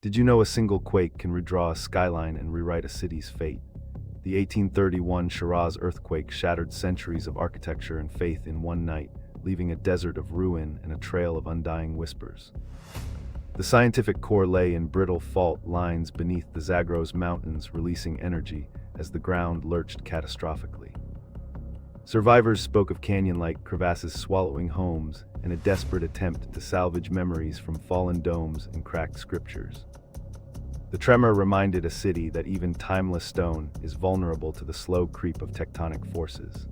Did you know a single quake can redraw a skyline and rewrite a city's fate? The 1831 Shiraz earthquake shattered centuries of architecture and faith in one night, leaving a desert of ruin and a trail of undying whispers. The scientific core lay in brittle fault lines beneath the Zagros Mountains, releasing energy as the ground lurched catastrophically. Survivors spoke of canyon-like crevasses swallowing homes and a desperate attempt to salvage memories from fallen domes and cracked scriptures. The tremor reminded a city that even timeless stone is vulnerable to the slow creep of tectonic forces.